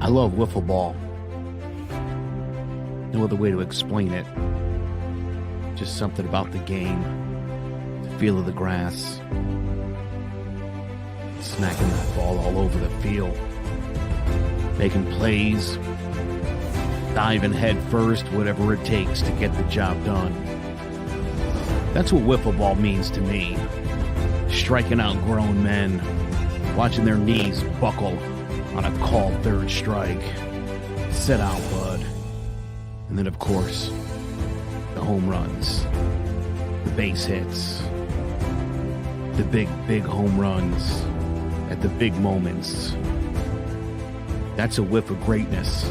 I love wiffle ball. No other way to explain it. Just something about the game, the feel of the grass, smacking that ball all over the field, making plays, diving head first, whatever it takes to get the job done. That's what wiffle ball means to me. Striking out grown men, watching their knees buckle on a called third strike. Sit out, bud. And then, of course, the home runs, the base hits, the big home runs at the big moments. That's a whiff of greatness.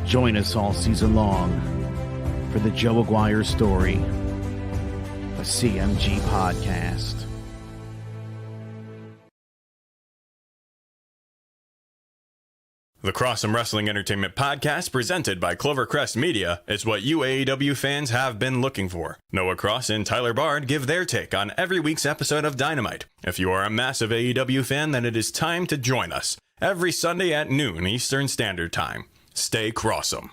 Join us all season long for the Joe Aguirre Story, a CMG podcast. The Cross'em Wrestling Entertainment Podcast, presented by Clovercrest Media, is what you AEW fans have been looking for. Noah Cross and Tyler Bard give their take on every week's episode of Dynamite. If you are a massive AEW fan, then it is time to join us every Sunday at noon Eastern Standard Time. Stay Cross'em.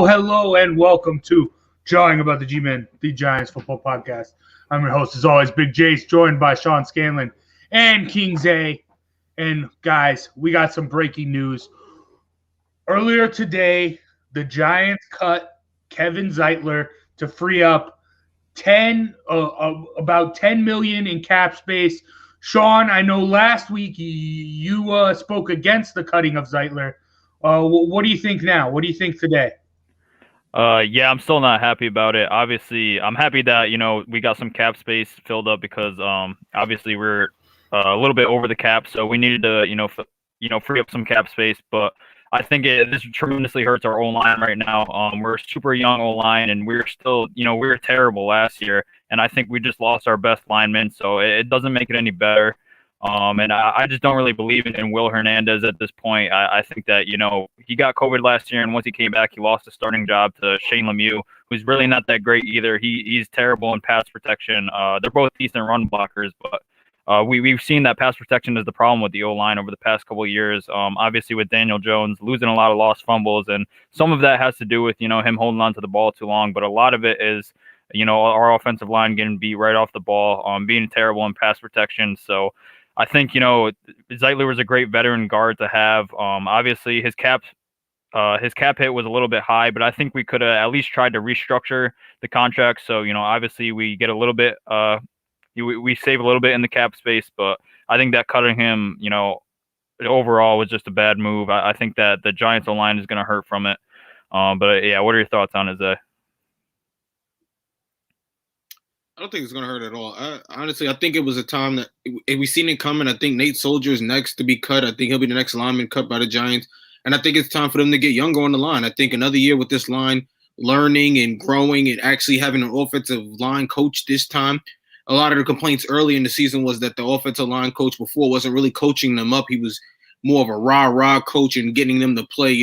Hello, and welcome to Jawing About the G-Men, the Giants Football Podcast. I'm your host, as always, Big Jace, joined by Sean Scanlon and King Zay. And guys, we got some breaking news. Earlier today, the Giants cut Kevin Zeitler to free up about $10 million in cap space. Sean, I know last week you spoke against the cutting of Zeitler. What do you think now? What do you think today? Yeah, I'm still not happy about it. Obviously, I'm happy that, we got some cap space filled up because, obviously we're a little bit over the cap. So we needed to, free up some cap space. But I think this tremendously hurts our O-line right now. We're a super young O-line, and we're still, we were terrible last year. And I think we just lost our best lineman. So it doesn't make it any better. And I just don't really believe in Will Hernandez at this point. I think that, he got COVID last year, and once he came back, he lost his starting job to Shane Lemieux, who's really not that great either. He's terrible in pass protection. They're both decent run blockers, but we've seen that pass protection is the problem with the O-line over the past couple of years. Obviously with Daniel Jones losing a lot of lost fumbles, and some of that has to do with, him holding on to the ball too long, but a lot of it is, our offensive line getting beat right off the ball, being terrible in pass protection. So I think, Zeitler was a great veteran guard to have. Obviously, his cap hit was a little bit high, but I think we could have at least tried to restructure the contract. So, obviously we get a little bit, we save a little bit in the cap space, but I think that cutting him, overall was just a bad move. I think that the Giants O-line is going to hurt from it. But yeah, what are your thoughts on it, I don't think it's going to hurt at all. Honestly, I think it was a time that we seen it coming. I think Nate Soldier is next to be cut. I think he'll be the next lineman cut by the Giants. And I think it's time for them to get younger on the line. I think another year with this line learning and growing and actually having an offensive line coach this time. A lot of the complaints early in the season was that the offensive line coach before wasn't really coaching them up. He was more of a rah-rah coach and getting them to play,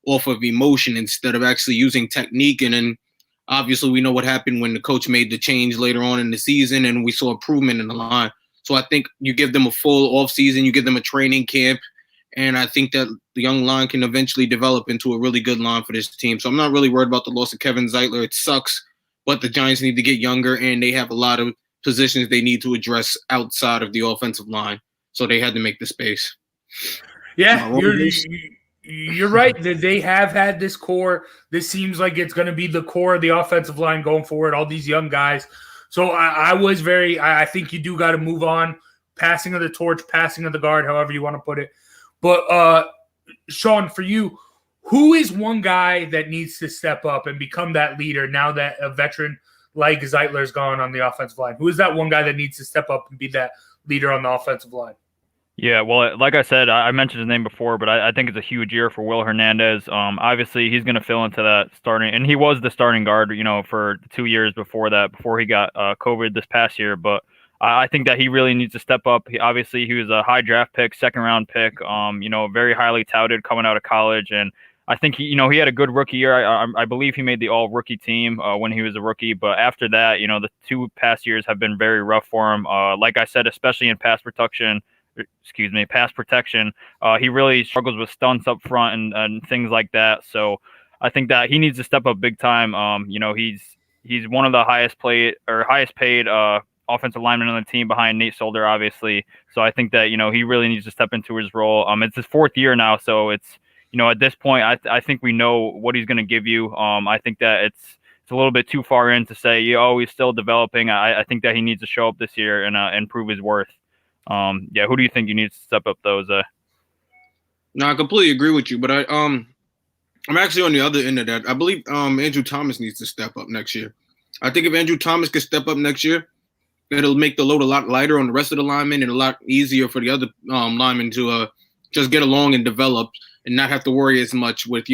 off of emotion instead of actually using technique. And then obviously, we know what happened when the coach made the change later on in the season, and we saw improvement in the line. So I think you give them a full offseason, you give them a training camp, and I think that the young line can eventually develop into a really good line for this team. So I'm not really worried about the loss of Kevin Zeitler. It sucks, but the Giants need to get younger, and they have a lot of positions they need to address outside of the offensive line. So they had to make the space. Yeah, you're right. They have had this core. This seems like it's going to be the core of the offensive line going forward, all these young guys. So I think you do got to move on. Passing of the torch, passing of the guard, however you want to put it. But, Sean, for you, who is one guy that needs to step up and become that leader now that a veteran like Zeitler's gone on the offensive line? Who is that one guy that needs to step up and be that leader on the offensive line? Yeah, well, like I said, I mentioned his name before, but I think it's a huge year for Will Hernandez. Obviously, he's going to fill into that starting, and he was the starting guard, for 2 years before that, before he got COVID this past year. But I think that he really needs to step up. Obviously, he was a high draft pick, second-round pick, very highly touted coming out of college, and I think he had a good rookie year. I believe he made the all-rookie team when he was a rookie, but after that, the 2 past years have been very rough for him. Like I said, especially in pass protection. He really struggles with stunts up front and things like that. So I think that he needs to step up big time. He's one of the highest paid offensive linemen on the team behind Nate Solder, obviously. So I think that, he really needs to step into his role. It's his 4th year now. So it's, at this point, I think we know what he's going to give you. I think that it's a little bit too far in to say, he's still developing. I think that he needs to show up this year and prove his worth. Who do you think you need to step up those? No, I completely agree with you, but I'm actually on the other end of that. I believe Andrew Thomas needs to step up next year. I think if Andrew Thomas could step up next year, it'll make the load a lot lighter on the rest of the linemen and a lot easier for the other linemen to just get along and develop and not have to worry as much with,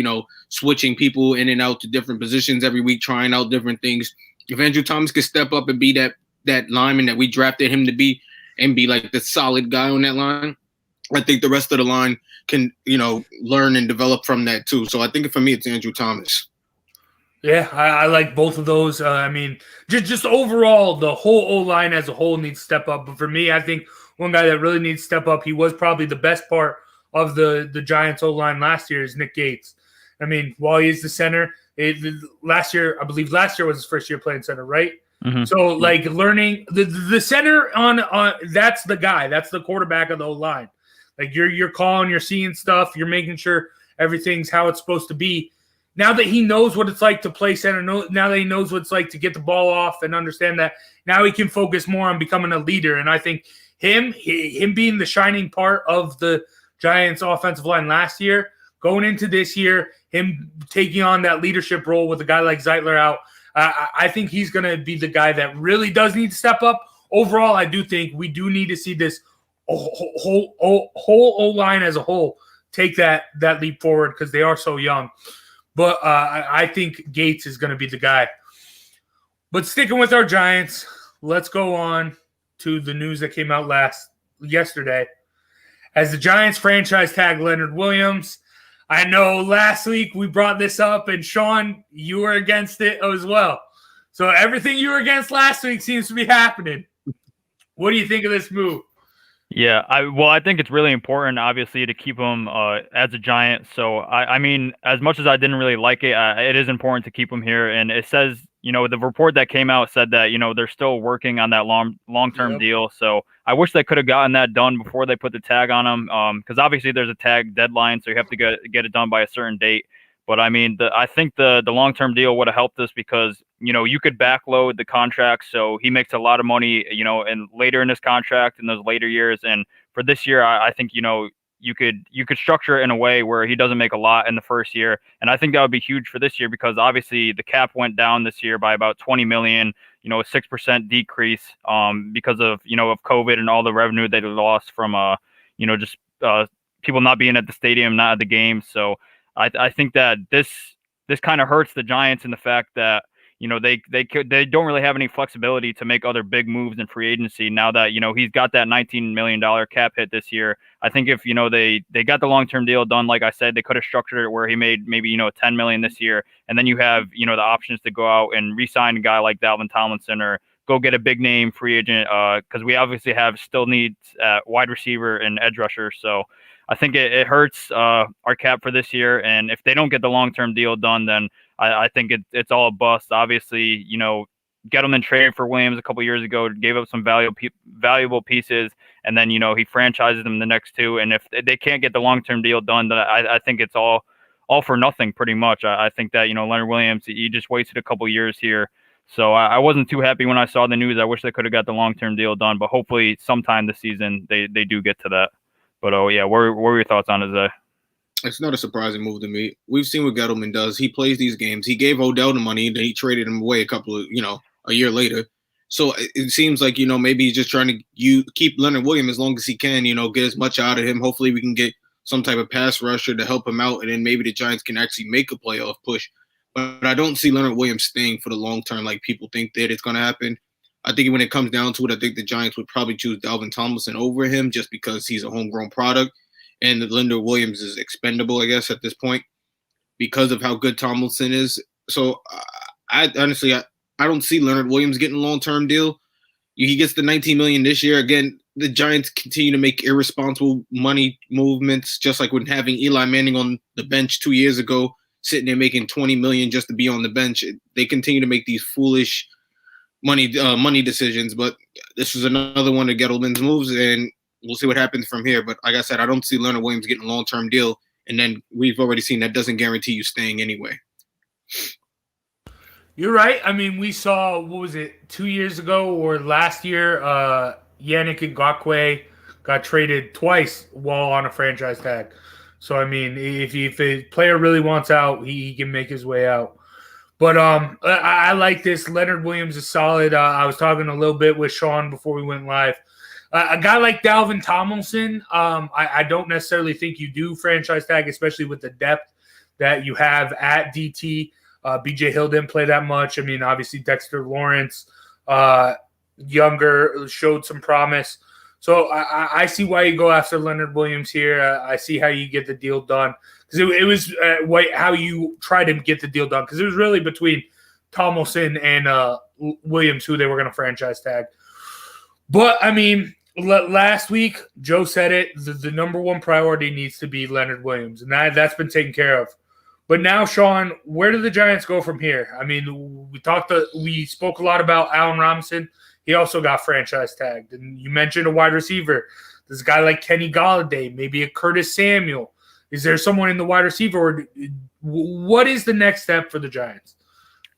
switching people in and out to different positions every week, trying out different things. If Andrew Thomas could step up and be that lineman that we drafted him to be and be like the solid guy on that line, I think the rest of the line can, learn and develop from that too. So I think for me, it's Andrew Thomas. Yeah, I like both of those. Just overall, the whole O-line as a whole needs to step up. But for me, I think one guy that really needs to step up, he was probably the best part of the Giants O-line last year, is Nick Gates. While he's the center, last year was his first year playing center, right? Mm-hmm. So, learning the center on that's the guy, that's the quarterback of the O-line. You're calling, you're seeing stuff, you're making sure everything's how it's supposed to be. Now that he knows what it's like to play center, now that he knows what it's like to get the ball off and understand that, now he can focus more on becoming a leader. And I think him being the shining part of the Giants offensive line last year, going into this year, him taking on that leadership role with a guy like Zeitler out, I think he's going to be the guy that really does need to step up. Overall, I do think we do need to see this whole O-line as a whole take that leap forward because they are so young. But I think Gates is going to be the guy. But sticking with our Giants, let's go on to the news that came out yesterday. As the Giants franchise tag Leonard Williams, I know last week we brought this up, and Sean, you were against it as well. So everything you were against last week seems to be happening. What do you think of this move? Yeah, I think it's really important, obviously, to keep him as a Giant. So, as much as I didn't really like it, it is important to keep him here. And it says, the report that came out said that, they're still working on that long-term deal. So I wish they could have gotten that done before they put the tag on him, because obviously there's a tag deadline, so you have to get it done by a certain date. But I think the long-term deal would have helped us because, you could backload the contract. So he makes a lot of money, and later in his contract in those later years. And for this year, I think, you could structure it in a way where he doesn't make a lot in the first year. And I think that would be huge for this year because obviously the cap went down this year by about 20 million, a 6% decrease because of, of COVID and all the revenue that they lost from, people not being at the stadium, not at the game. So I think that this kind of hurts the Giants in the fact that, they don't really have any flexibility to make other big moves in free agency now that, he's got that $19 million cap hit this year. I think if, they got the long-term deal done, like I said, they could have structured it where he made maybe, $10 million this year. And then you have, the options to go out and re-sign a guy like Dalvin Tomlinson or go get a big name free agent. Cause we obviously have still needs at wide receiver and edge rusher. So I think it hurts our cap for this year. And if they don't get the long-term deal done, then I think it's all a bust. Obviously, Gettleman traded for Williams a couple years ago, gave up some valuable pieces, and then, he franchises them the next 2. And if they can't get the long-term deal done, then I think it's all for nothing pretty much. I think that, Leonard Williams, he just wasted a couple years here. So I wasn't too happy when I saw the news. I wish they could have got the long-term deal done, but hopefully sometime this season they do get to that. But, what were your thoughts on it? It's not a surprising move to me. We've seen what Gettleman does. He plays these games. He gave Odell the money, then he traded him away a a year later. So it seems like, maybe he's just trying to keep Leonard Williams as long as he can, get as much out of him. Hopefully we can get some type of pass rusher to help him out, and then maybe the Giants can actually make a playoff push. But I don't see Leonard Williams staying for the long term like people think that it's going to happen. I think when it comes down to it, I think the Giants would probably choose Dalvin Tomlinson over him just because he's a homegrown product, and Leonard Williams is expendable, I guess, at this point because of how good Tomlinson is. So I honestly don't see Leonard Williams getting a long-term deal. He gets the $19 million this year. Again, the Giants continue to make irresponsible money movements, just like when having Eli Manning on the bench 2 years ago, sitting there making $20 million just to be on the bench. They continue to make these foolish money decisions. But this was another one of Gettleman's moves, and we'll see what happens from here. But like I said, I don't see Leonard Williams getting a long-term deal, and then we've already seen that doesn't guarantee you staying anyway. You're right. I mean, we saw, 2 years ago or last year, Yannick Ngakoue got traded twice while on a franchise tag. So, I mean, if a player really wants out, he can make his way out. But I like this. Leonard Williams is solid. I was talking a little bit with Sean before we went live. A guy like Dalvin Tomlinson, I don't necessarily think you do franchise tag, especially with the depth that you have at DT. BJ Hill didn't play that much. I mean, obviously Dexter Lawrence, younger, showed some promise. So I see why you go after Leonard Williams here. I see how you get the deal done. Because it was how you try to get the deal done. Because it was really between Tomlinson and Williams who they were going to franchise tag. But, I mean, last week, Joe said it. The number one priority needs to be Leonard Williams. And that's been taken care of. But now, Sean, where do the Giants go from here? I mean, we spoke a lot about Allen Robinson. He also got franchise tagged. And you mentioned a wide receiver. This guy like Kenny Golladay, maybe a Curtis Samuel. Is there someone in the wide receiver? Or what is the next step for the Giants?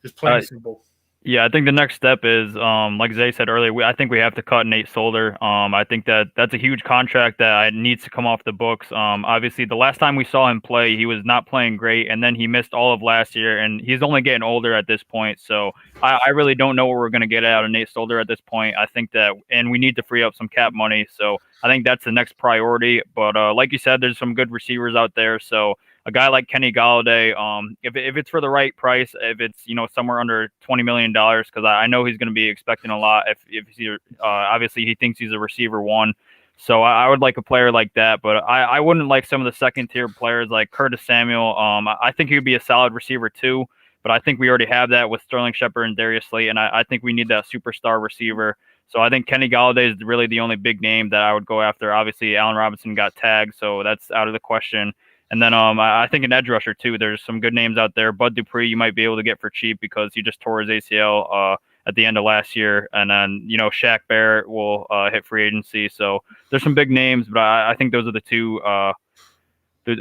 Just plain and simple. Yeah, I think the next step is, like Zay said earlier, I think we have to cut Nate Solder. I think that's a huge contract that needs to come off the books. Obviously, the last time we saw him play, he was not playing great, and then he missed all of last year, and he's only getting older at this point. So I really don't know what we're going to get out of Nate Solder at this point. I think and we need to free up some cap money. So I think that's the next priority. But like you said, there's some good receivers out there. So a guy like Kenny Golladay, if it's for the right price, if it's somewhere under $20 million, because I know he's going to be expecting a lot. If he's obviously he thinks he's a receiver one, so I would like a player like that. But I wouldn't like some of the second tier players like Curtis Samuel. I think he would be a solid receiver too, but I think we already have that with Sterling Shepard and Darius Slay, and I think we need that superstar receiver. So I think Kenny Golladay is really the only big name that I would go after. Obviously, Allen Robinson got tagged, so that's out of the question. And then I think an edge rusher, too. There's some good names out there. Bud Dupree you might be able to get for cheap because he just tore his ACL at the end of last year. And then, Shaq Barrett will hit free agency. So there's some big names, but I think those are the two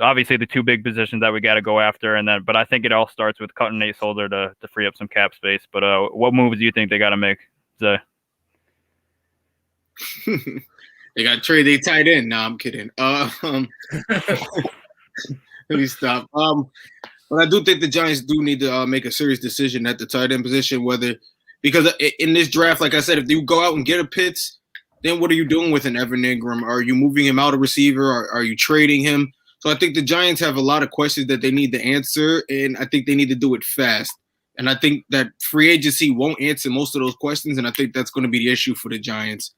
obviously the two big positions that we got to go after. But I think it all starts with cutting Nate Solder to free up some cap space. But what moves do you think they got to make, Zay? They got to trade their tight end. No, I'm kidding. Let me stop. But I do think the Giants do need to make a serious decision at the tight end position, because in this draft, like I said, if you go out and get a Pitts, then what are you doing with an Evan Ingram? Are you moving him out a receiver? Or are you trading him? So I think the Giants have a lot of questions that they need to answer, and I think they need to do it fast. And I think that free agency won't answer most of those questions, and I think that's going to be the issue for the Giants.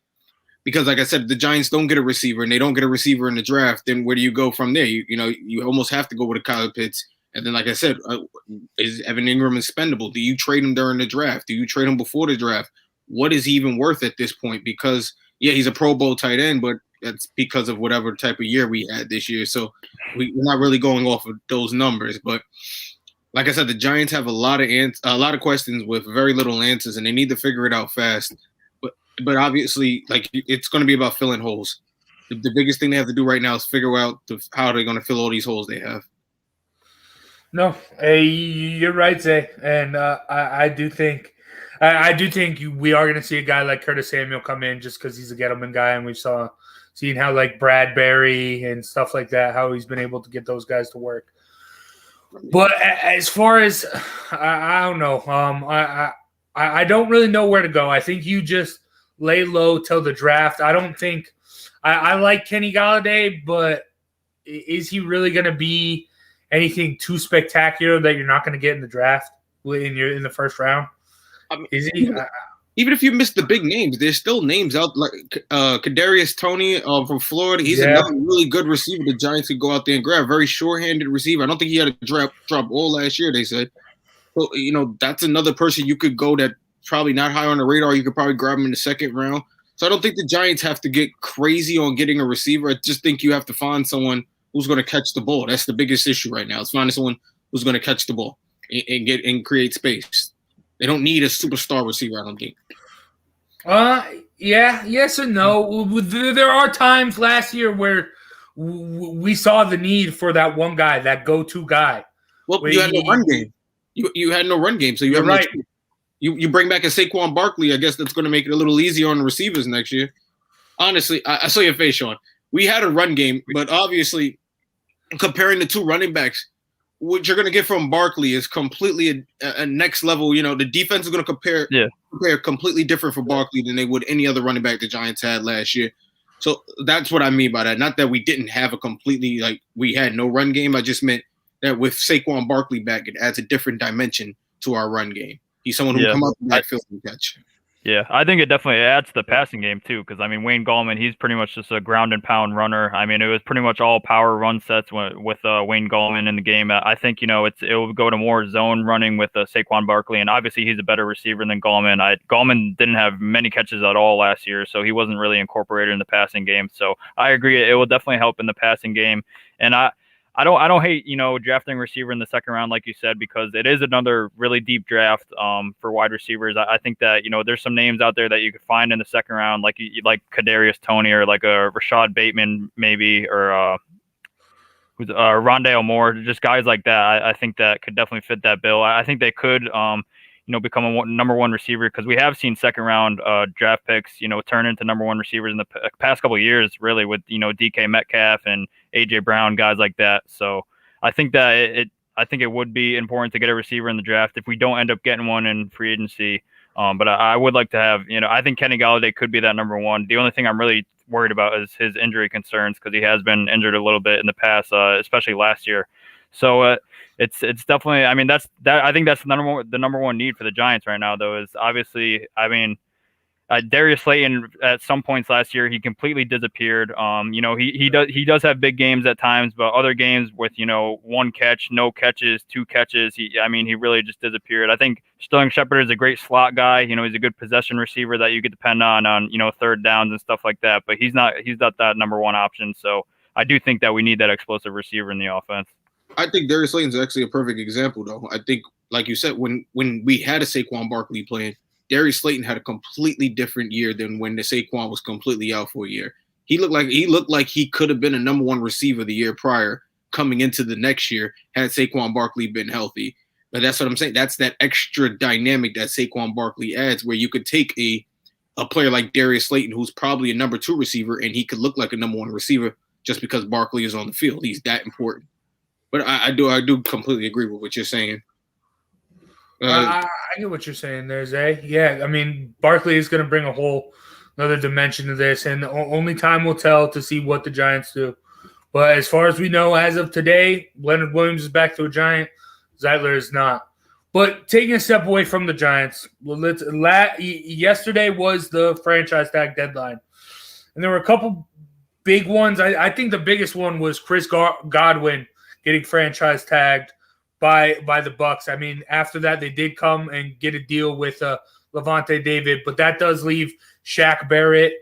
Because, like I said, the Giants don't get a receiver and they don't get a receiver in the draft, then where do you go from there? You almost have to go with a Kyle Pitts. And then, like I said, is Evan Ingram expendable? Do you trade him during the draft? Do you trade him before the draft? What is he even worth at this point? Because, yeah, he's a Pro Bowl tight end, but that's because of whatever type of year we had this year. So we're not really going off of those numbers. But like I said, the Giants have a lot of questions with very little answers, and they need to figure it out fast. But obviously, it's going to be about filling holes. The biggest thing they have to do right now is figure out how they're going to fill all these holes they have. No, you're right, Zay, and I do think we are going to see a guy like Curtis Samuel come in just because he's a Gettleman guy, and we've seen how like Bradbury and stuff like that, how he's been able to get those guys to work. But as far as I don't know, I don't really know where to go. I think you just lay low till the draft. I don't think I like Kenny Golladay, but is he really going to be anything too spectacular that you're not going to get in the draft in the first round? I mean, is he? Even if you miss the big names, there's still names out like Kadarius Toney from Florida. He's another really good receiver. The Giants could go out there and grab. Very sure-handed receiver. I don't think he had a drop all last year, they said. So, that's another person you could go that probably not high on the radar. You could probably grab him in the second round. So I don't think the Giants have to get crazy on getting a receiver. I just think you have to find someone who's going to catch the ball. That's the biggest issue right now. It's finding someone who's going to catch the ball and create space. They don't need a superstar receiver, I don't think. Yeah, yes and no. There are times last year where we saw the need for that one guy, that go-to guy. Well, you had no run game. You had no run game, so you're right. You bring back a Saquon Barkley. I guess that's going to make it a little easier on the receivers next year. Honestly, I saw your face, Sean. We had a run game, but obviously, comparing the two running backs, what you're going to get from Barkley is completely a next level. The defense is going to compare completely different for Barkley than they would any other running back the Giants had last year. So that's what I mean by that. Not that we didn't have a completely, we had no run game. I just meant that with Saquon Barkley back, it adds a different dimension to our run game. He's someone who can come up the backfield and catch. Yeah, I think it definitely adds to the passing game too, because Wayne Gallman, he's pretty much just a ground and pound runner. It was pretty much all power run sets with Wayne Gallman in the game. I think it will go to more zone running with Saquon Barkley, and obviously he's a better receiver than Gallman. Gallman didn't have many catches at all last year, so he wasn't really incorporated in the passing game. So I agree, it will definitely help in the passing game, and I don't hate, drafting receiver in the second round, like you said, because it is another really deep draft for wide receivers. I think that, there's some names out there that you could find in the second round, like Kadarius Toney or like a Rashad Bateman maybe, or Rondale Moore, just guys like that. I think that could definitely fit that bill. I think they could, become a number one receiver, because we have seen second round draft picks, turn into number one receivers in the past couple of years, really, with, DK Metcalf and AJ Brown, guys like that. So I think that it would be important to get a receiver in the draft if we don't end up getting one in free agency. But I would like to have, I think Kenny Golladay could be that number one. The only thing I'm really worried about is his injury concerns, because he has been injured a little bit in the past, especially last year. So it's definitely, I think that's the number one need for the Giants right now, though, is obviously, Darius Slayton at some points last year, he completely disappeared. He does have big games at times, but other games with, one catch, no catches, two catches, he really just disappeared. I think Sterling Shepard is a great slot guy. He's a good possession receiver that you could depend on third downs and stuff like that, but he's not that number one option. So I do think that we need that explosive receiver in the offense. I think Darius Slayton's actually a perfect example, though. I think, like you said, when we had a Saquon Barkley playing, Darius Slayton had a completely different year than when the Saquon was completely out for a year. He looked like he could have been a number one receiver the year prior, coming into the next year, had Saquon Barkley been healthy. But that's what I'm saying. That's that extra dynamic that Saquon Barkley adds, where you could take a player like Darius Slayton, who's probably a number two receiver, and he could look like a number one receiver just because Barkley is on the field. He's that important. But I do completely agree with what you're saying. I get what you're saying there, Zay. Yeah, Barkley is going to bring a whole another dimension to this, and only time will tell to see what the Giants do. But as far as we know, as of today, Leonard Williams is back to a Giant. Zeitler is not. But taking a step away from the Giants, yesterday was the franchise tag deadline, and there were a couple big ones. I think the biggest one was Chris Godwin getting franchise tagged by the Bucs. After that, they did come and get a deal with Levante David, but that does leave Shaq Barrett,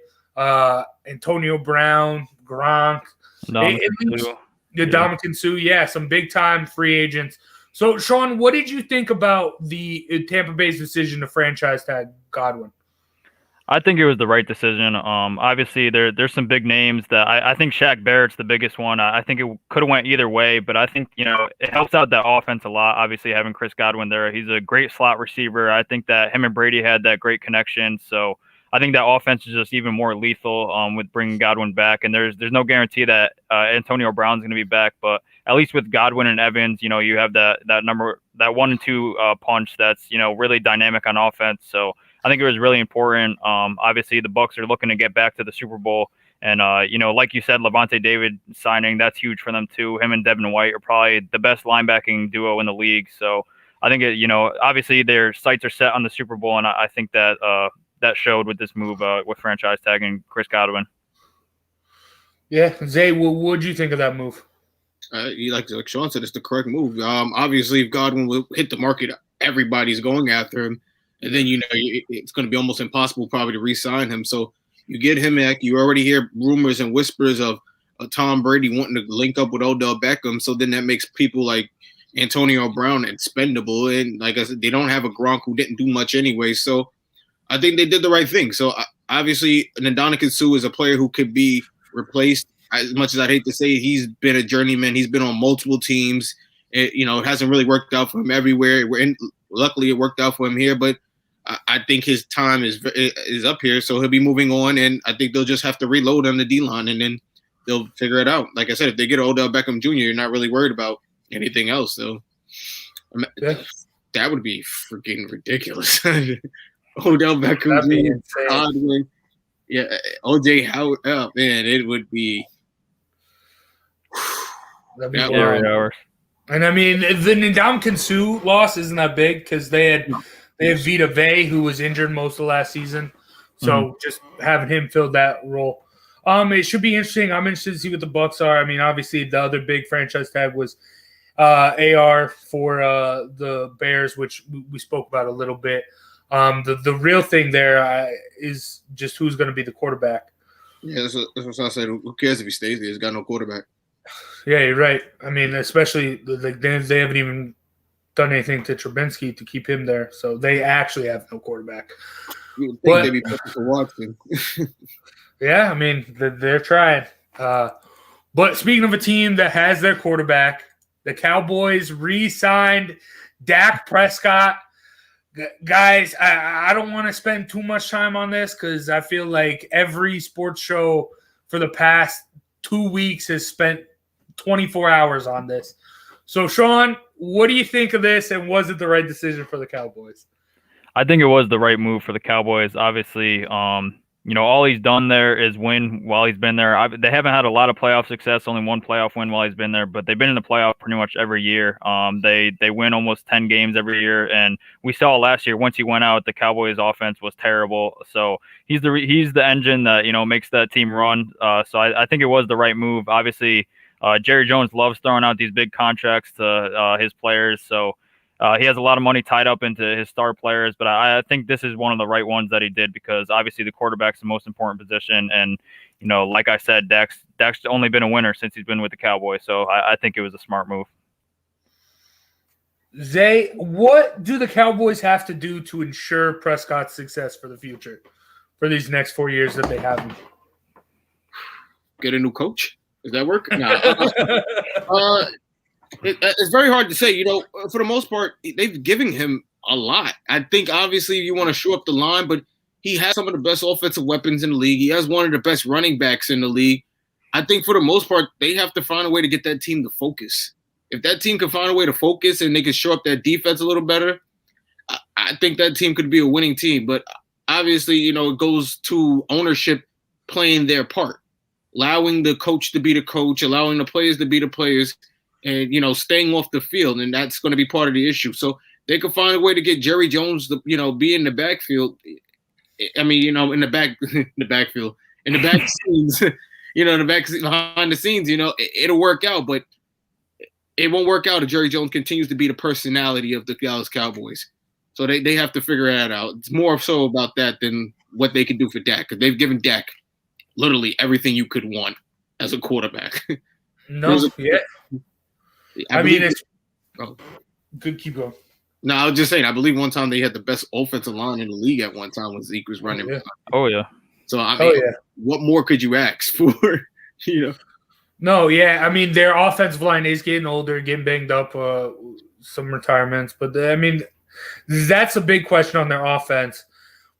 Antonio Brown, Gronk, Ndamukong Suh, some big-time free agents. So, Sean, what did you think about the Tampa Bay's decision to franchise tag Godwin? I think it was the right decision. Obviously, there's some big names that I think Shaq Barrett's the biggest one. I think it could have went either way, but I think, it helps out that offense a lot, obviously, having Chris Godwin there. He's a great slot receiver. I think that him and Brady had that great connection. So I think that offense is just even more lethal with bringing Godwin back. And there's no guarantee that Antonio Brown's going to be back, but at least with Godwin and Evans, you have that 1 and 2 punch that's really dynamic on offense. So I think it was really important. Obviously, the Bucs are looking to get back to the Super Bowl. And, like you said, Levante David signing, that's huge for them too. Him and Devin White are probably the best linebacking duo in the league. So I think, obviously their sights are set on the Super Bowl. And I think that that showed with this move with franchise tagging Chris Godwin. Yeah. Zay, what do you think of that move? Like Sean said, it's the correct move. Obviously, if Godwin will hit the market, everybody's going after him. And then, it's going to be almost impossible probably to re-sign him. So you get him back. You already hear rumors and whispers of Tom Brady wanting to link up with Odell Beckham. So then that makes people like Antonio Brown expendable. And like I said, they don't have a Gronk who didn't do much anyway. So I think they did the right thing. So obviously, Ndamukong Suh is a player who could be replaced. As much as I'd hate to say it, he's been a journeyman. He's been on multiple teams. It hasn't really worked out for him everywhere. Luckily, it worked out for him here. But I think his time is up here, so he'll be moving on, and I think they'll just have to reload on the D-line, and then they'll figure it out. Like I said, if they get Odell Beckham Jr., you're not really worried about anything else. So that would be freaking ridiculous. Odell Beckham Jr., Godwin, OJ Howard. Oh man, it would be. That'd be wild. And I mean, the Ndamukong Suh loss isn't that big because they have Vita Vea, who was injured most of last season. So just having him fill that role. It should be interesting. I'm interested to see what the Bucs are. I mean, obviously the other big franchise tag was AR for the Bears, which we spoke about a little bit. The real thing there is just who's going to be the quarterback. Yeah, that's what I said. Who cares if he stays there? He's got no quarterback. Yeah, you're right. I mean, especially they haven't even done anything to Trubinsky to keep him there, so they actually have no quarterback. You would think they'd be perfect for Watson. Yeah, I mean, they're trying. But speaking of a team that has their quarterback, the Cowboys re-signed Dak Prescott. Guys, I don't want to spend too much time on this because I feel like every sports show for the past 2 weeks has spent 24 hours on this. So, Sean, what do you think of this, and was it the right decision for the Cowboys? I think it was the right move for the Cowboys. Obviously, all he's done there is win while he's been there. They haven't had a lot of playoff success, only one playoff win while he's been there, but they've been in the playoff pretty much every year. They win almost 10 games every year, and we saw last year once he went out, the Cowboys' offense was terrible. So he's the engine that makes that team run. So I think it was the right move. Obviously, Jerry Jones loves throwing out these big contracts to his players, so he has a lot of money tied up into his star players. But I think this is one of the right ones that he did because obviously the quarterback's the most important position, and like I said, Dak's only been a winner since he's been with the Cowboys, so I think it was a smart move. Zay, what do the Cowboys have to do to ensure Prescott's success for the future, for these next 4 years that they have him? Get a new coach. Does that work? No. It's very hard to say. For the most part, they've given him a lot. I think, obviously, you want to show up the line, but he has some of the best offensive weapons in the league. He has one of the best running backs in the league. I think, for the most part, they have to find a way to get that team to focus. If that team can find a way to focus and they can show up that defense a little better, I think that team could be a winning team. But, obviously, it goes to ownership playing their part. Allowing the coach to be the coach, allowing the players to be the players, and, staying off the field. And that's going to be part of the issue. So they could find a way to get Jerry Jones to, be in the backfield. I mean, in the backfield, in the back scenes, behind the scenes, it'll work out. But it won't work out if Jerry Jones continues to be the personality of the Dallas Cowboys. So they have to figure that out. It's more so about that than what they can do for Dak, because they've given Dak literally everything you could want as a quarterback. No, yeah. I mean, it's good. Keep going. No, I was just saying, I believe one time they had the best offensive line in the league at one time when Zeke was running. Yeah. Oh, yeah. So, I mean, what more could you ask for, No, yeah. I mean, their offensive line is getting older, getting banged up, some retirements. But, I mean, that's a big question on their offense.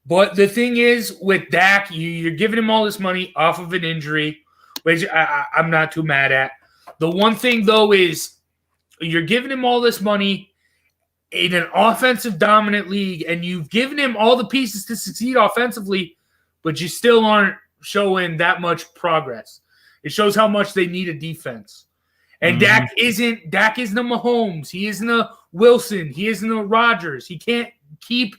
But the thing is, with Dak, you're giving him all this money off of an injury, which I'm not too mad at. The one thing, though, is you're giving him all this money in an offensive dominant league, and you've given him all the pieces to succeed offensively, but you still aren't showing that much progress. It shows how much they need a defense. And Dak isn't a Mahomes. He isn't a Wilson. He isn't a Rodgers. He can't keep,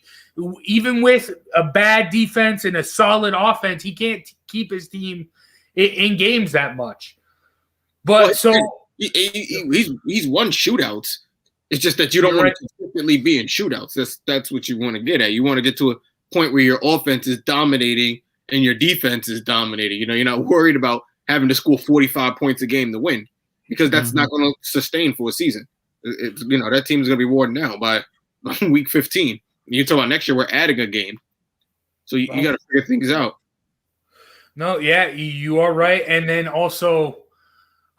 even with a bad defense and a solid offense, he can't keep his team in games that much. But so he's won shootouts. It's just that you don't want to consistently be in shootouts. That's what you want to get at. You want to get to a point where your offense is dominating and your defense is dominating. You're not worried about having to score 45 points a game to win, because that's not going to sustain for a season. That team's going to be worn down by week 15. You talk about next year, we're adding a game. So you got to figure things out. No, yeah, you are right. And then also,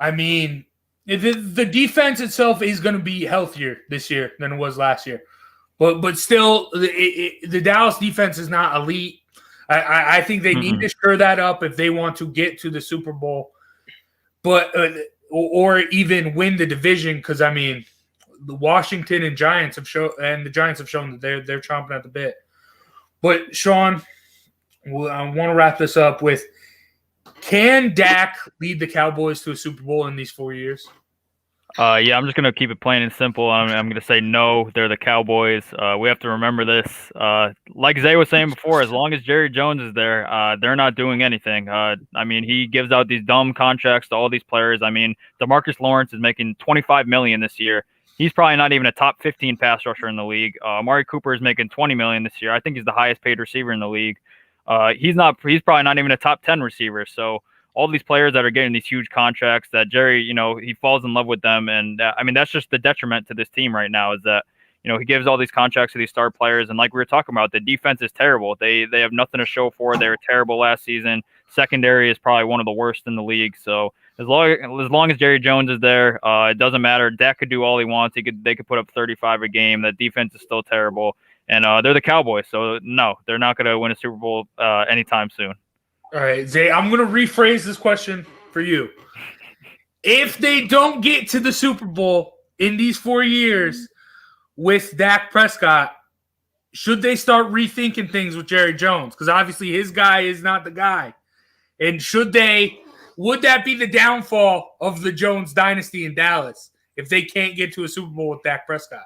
I mean, the defense itself is going to be healthier this year than it was last year. But still, the Dallas defense is not elite. I think they need to shore that up if they want to get to the Super Bowl, but or even win the division. Because I mean, the Washington and Giants have shown that they're chomping at the bit. But Sean, I want to wrap this up with: can Dak lead the Cowboys to a Super Bowl in these 4 years? Yeah, I'm just going to keep it plain and simple. I'm going to say no, they're the Cowboys. We have to remember this. Like Zay was saying before, as long as Jerry Jones is there, they're not doing anything. I mean, he gives out these dumb contracts to all these players. I mean, DeMarcus Lawrence is making $25 million this year. He's probably not even a top 15 pass rusher in the league. Amari Cooper is making $20 million this year. I think he's the highest paid receiver in the league. He's probably not even a top 10 receiver. So all these players that are getting these huge contracts that Jerry, he falls in love with them. And I mean, that's just the detriment to this team right now, is that, he gives all these contracts to these star players. And like we were talking about, the defense is terrible. They have nothing to show for. They were terrible last season. Secondary is probably one of the worst in the league. So as long as Jerry Jones is there, it doesn't matter. Dak could do all he wants. They could put up 35 a game. The defense is still terrible. And they're the Cowboys. So no, they're not going to win a Super Bowl anytime soon. All right, Zay, I'm going to rephrase this question for you. If they don't get to the Super Bowl in these 4 years with Dak Prescott, should they start rethinking things with Jerry Jones? Because obviously his guy is not the guy. And would that be the downfall of the Jones dynasty in Dallas if they can't get to a Super Bowl with Dak Prescott?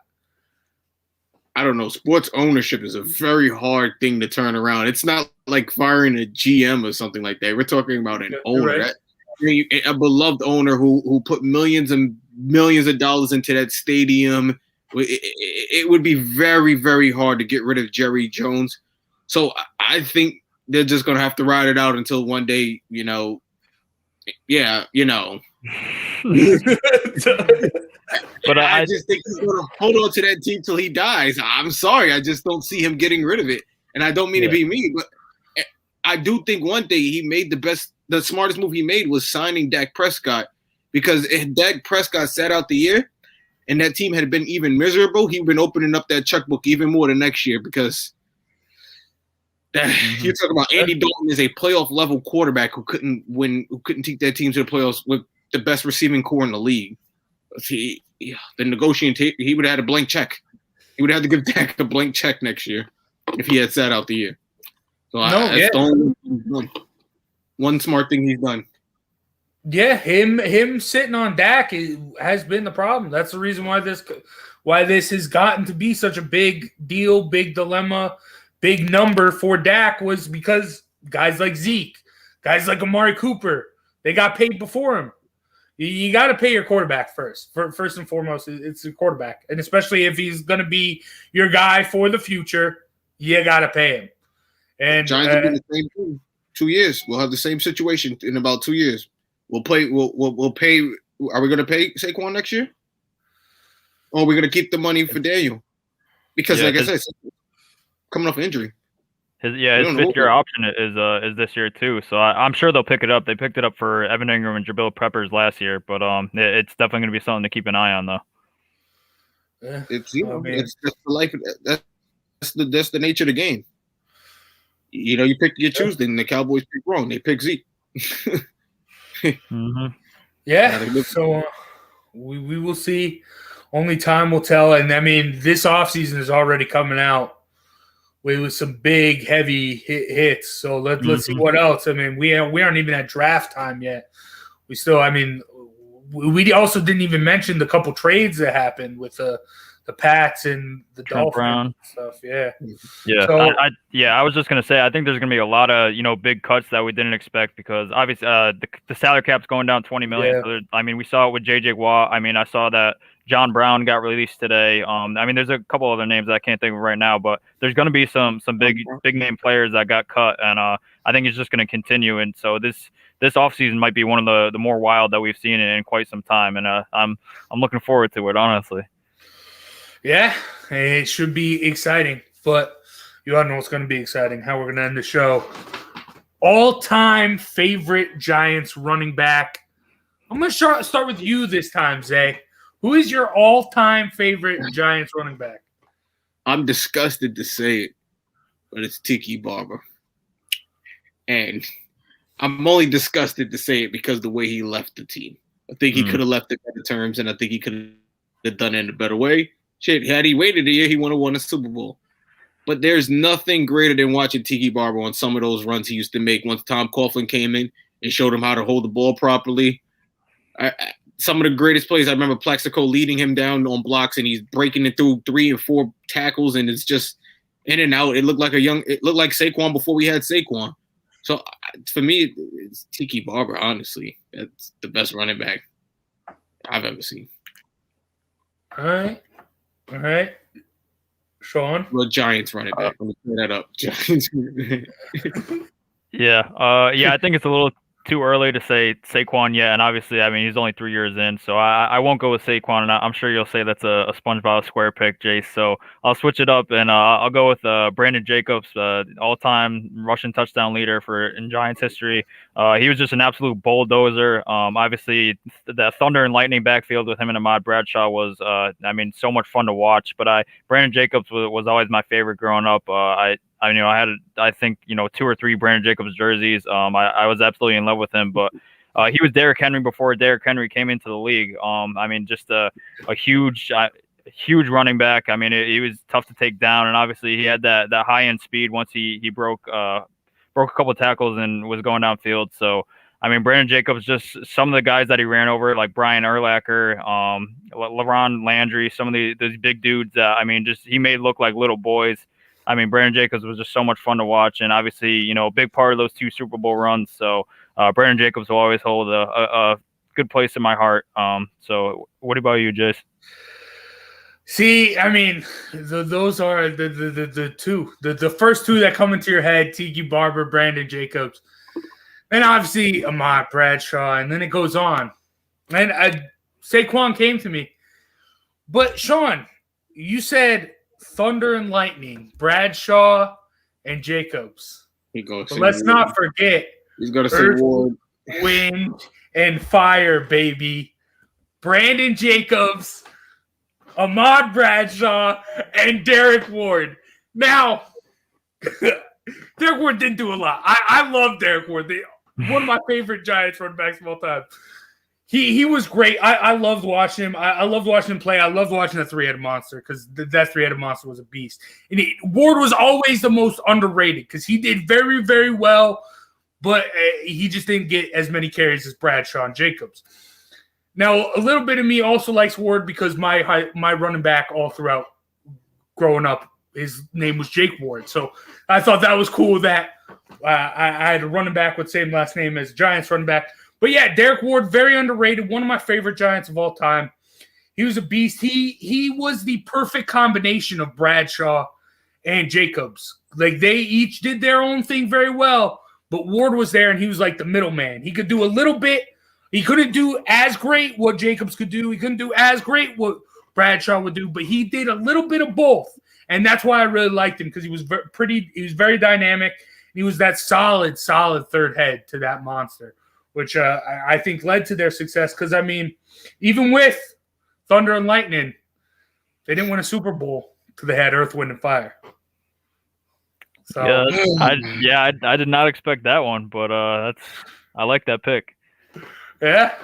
I don't know. Sports ownership is a very hard thing to turn around. It's not like firing a GM or something like that. We're talking about an owner, right. A beloved owner who put millions and millions of dollars into that stadium. It would be very, very hard to get rid of Jerry Jones. So I think they're just going to have to ride it out until one day, But I just think he's going to hold on to that team till he dies. I'm sorry. I just don't see him getting rid of it. And I don't mean to be mean, but I do think one thing he made the smartest move he made was signing Dak Prescott, because if Dak Prescott sat out the year and that team had been even miserable, he'd been opening up that checkbook even more the next year, because you're talking about Andy Dalton is a playoff level quarterback who couldn't take that team to the playoffs with the best receiving core in the league. The negotiating he would have had a blank check. He would have had to give Dak a blank check next year if he had sat out the year. So that's the only one smart thing he's done. Yeah, him sitting on Dak has been the problem. That's the reason why this has gotten to be such a big deal, big dilemma, big number for Dak, was because guys like Zeke, guys like Amari Cooper, they got paid before him. You got to pay your quarterback first. First and foremost, it's the quarterback. And especially if he's going to be your guy for the future, you got to pay him. And Giants will be the same thing. 2 years. We'll have the same situation in about 2 years. We'll pay. Are we going to pay Saquon next year? Or are we going to keep the money for Daniel? Because, like I said, coming off injury. His 5th-year option is this year too, so I'm sure they'll pick it up. They picked it up for Evan Ingram and Jabril Peppers last year, but it's definitely going to be something to keep an eye on, though. It's it's just the life. That's the nature of the game. You choose. Then the Cowboys pick wrong. They pick Zeke. Mm-hmm. Yeah. So we will see. Only time will tell. And I mean, this offseason is already coming out with some big, heavy hits. So let's see what else. I mean, we aren't even at draft time yet. We still. I mean, we also didn't even mention the couple trades that happened with the Pats and the Dolphins and stuff. Yeah. So, I was just gonna say I think there's gonna be a lot of big cuts that we didn't expect because obviously the salary cap's going down $20 million. Yeah. So I mean, we saw it with JJ Watt. I mean, I saw that John Brown got released today. I mean, there's a couple other names that I can't think of right now, but there's gonna be some big name players that got cut, and I think it's just gonna continue. And so this offseason might be one of the more wild that we've seen in quite some time, and I'm looking forward to it, honestly. Yeah, it should be exciting, but you all know it's going to be exciting. How we're going to end the show. All-time favorite Giants running back. I'm going to start with you this time, Zay. Who is your all-time favorite Giants running back? I'm disgusted to say it, but it's Tiki Barber. And I'm only disgusted to say it because of the way he left the team. I think he could have left it better terms, and I think he could have done it in a better way. Shit, had he waited a year, he would have won a Super Bowl. But there's nothing greater than watching Tiki Barber on some of those runs he used to make once Tom Coughlin came in and showed him how to hold the ball properly. Some of the greatest plays, I remember Plexico leading him down on blocks, and he's breaking it through 3 and 4 tackles, and it's just in and out. It looked like Saquon before we had Saquon. So for me, it's Tiki Barber, honestly. That's the best running back I've ever seen. All right. Sean? Well, Giants running back. Let me clear that up. Giants. I think it's a little too early to say Saquon yet, and obviously, I mean, he's only 3 years in, so I won't go with Saquon, and I'm sure you'll say that's a SpongeBob Square pick, Jace. So I'll switch it up, and I'll go with Brandon Jacobs, all-time rushing touchdown leader in Giants history. He was just an absolute bulldozer. Obviously, the Thunder and Lightning backfield with him and Ahmad Bradshaw was, so much fun to watch. But Brandon Jacobs was always my favorite growing up. I had, I think, 2 or 3 Brandon Jacobs jerseys. I was absolutely in love with him, but he was Derrick Henry before Derrick Henry came into the league. Just a huge running back. I mean, he was tough to take down, and obviously he had that high end speed once he broke a couple of tackles and was going downfield. So, I mean, Brandon Jacobs, just some of the guys that he ran over, like Brian Urlacher, LaRon Landry, some of those big dudes. He made look like little boys. I mean, Brandon Jacobs was just so much fun to watch, and obviously, a big part of those 2 Super Bowl runs. So, Brandon Jacobs will always hold a good place in my heart. So, what about you, Jace? See, I mean, those are the 2, the first 2 that come into your head: Tiki Barber, Brandon Jacobs, and obviously Ahmad Bradshaw, and then it goes on. And Saquon came to me, but Sean, you said Thunder and Lightning, Bradshaw and Jacobs. But let's not forget, he's going to say Ward, Wind and Fire, baby. Brandon Jacobs, Ahmad Bradshaw, and Derek Ward. Now, Derek Ward didn't do a lot. I love Derek Ward. One of my favorite Giants running backs of all time. He was great. I loved watching him. I loved watching him play. I loved watching the 3-headed monster because that 3-headed monster was a beast. And Ward was always the most underrated because he did very, very well, but he just didn't get as many carries as Bradshaw and Jacobs. Now, a little bit of me also likes Ward because my running back all throughout growing up, his name was Jake Ward. So I thought that was cool that I had a running back with the same last name as Giants running back. But yeah, Derek Ward, very underrated, one of my favorite Giants of all time. He was a beast. He was the perfect combination of Bradshaw and Jacobs. Like, they each did their own thing very well, but Ward was there, and he was like the middleman. He could do a little bit. He couldn't do as great what Jacobs could do. He couldn't do as great what Bradshaw would do, but he did a little bit of both. And that's why I really liked him, because he was very dynamic. He was that solid third head to that monster, which I think led to their success. Because, I mean, even with Thunder and Lightning, they didn't win a Super Bowl till they had Earth, Wind, and Fire. So I did not expect that one, but I like that pick. yeah.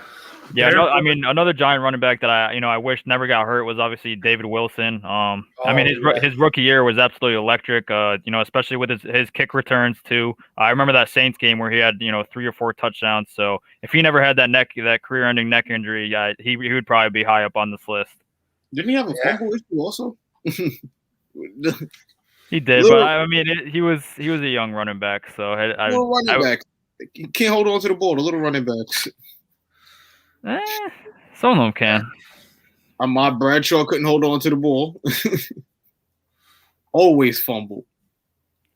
Yeah, no, I mean, another Giant running back that I wish never got hurt was obviously David Wilson. I mean, his rookie year was absolutely electric. Especially with his kick returns too. I remember that Saints game where he had 3 or 4 touchdowns. So if he never had that career-ending neck injury, he would probably be high up on this list. Didn't he have a fumble issue also? He did, but I mean, he was a young running back. So little running back, you can't hold on to the ball. The little running backs. Some of them can. Ahmad Bradshaw couldn't hold on to the ball. Always fumble.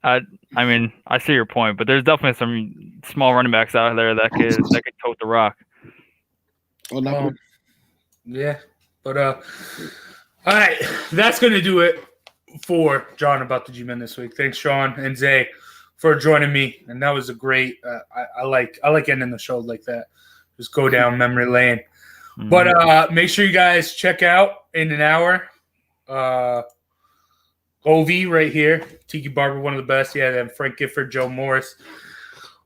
I mean, I see your point, but there's definitely some small running backs out there that could tote the rock. Well, yeah, but all right, that's gonna do it for John about the G-Men this week. Thanks, Sean and Zay, for joining me, and that was a great. I like ending the show like that. Just go down memory lane. Mm-hmm. But make sure you guys check out in an hour. OV right here. Tiki Barber, one of the best. Yeah, then Frank Gifford, Joe Morris.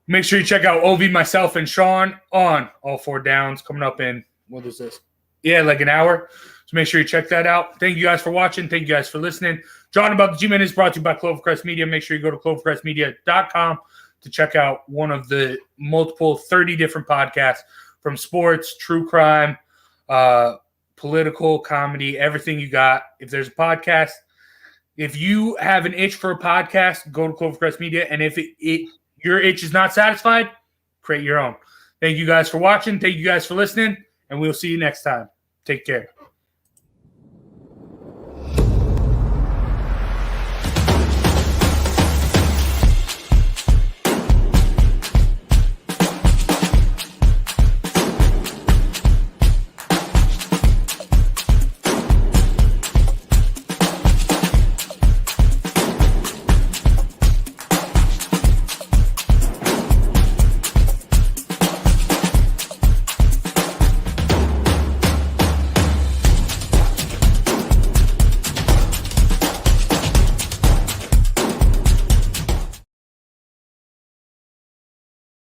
Make sure you check out OV, myself, and Sean on All 4 Downs coming up in, what is this? Yeah, like an hour. So make sure you check that out. Thank you guys for watching. Thank you guys for listening. John About the G-Men is brought to you by Clovercrest Media. Make sure you go to clovercrestmedia.com to check out one of the multiple 30 different podcasts from sports, true crime, political, comedy, everything you got. If there's a podcast, if you have an itch for a podcast, go to Clovercrest Media. And if your itch is not satisfied, create your own. Thank you guys for watching. Thank you guys for listening. And we'll see you next time. Take care.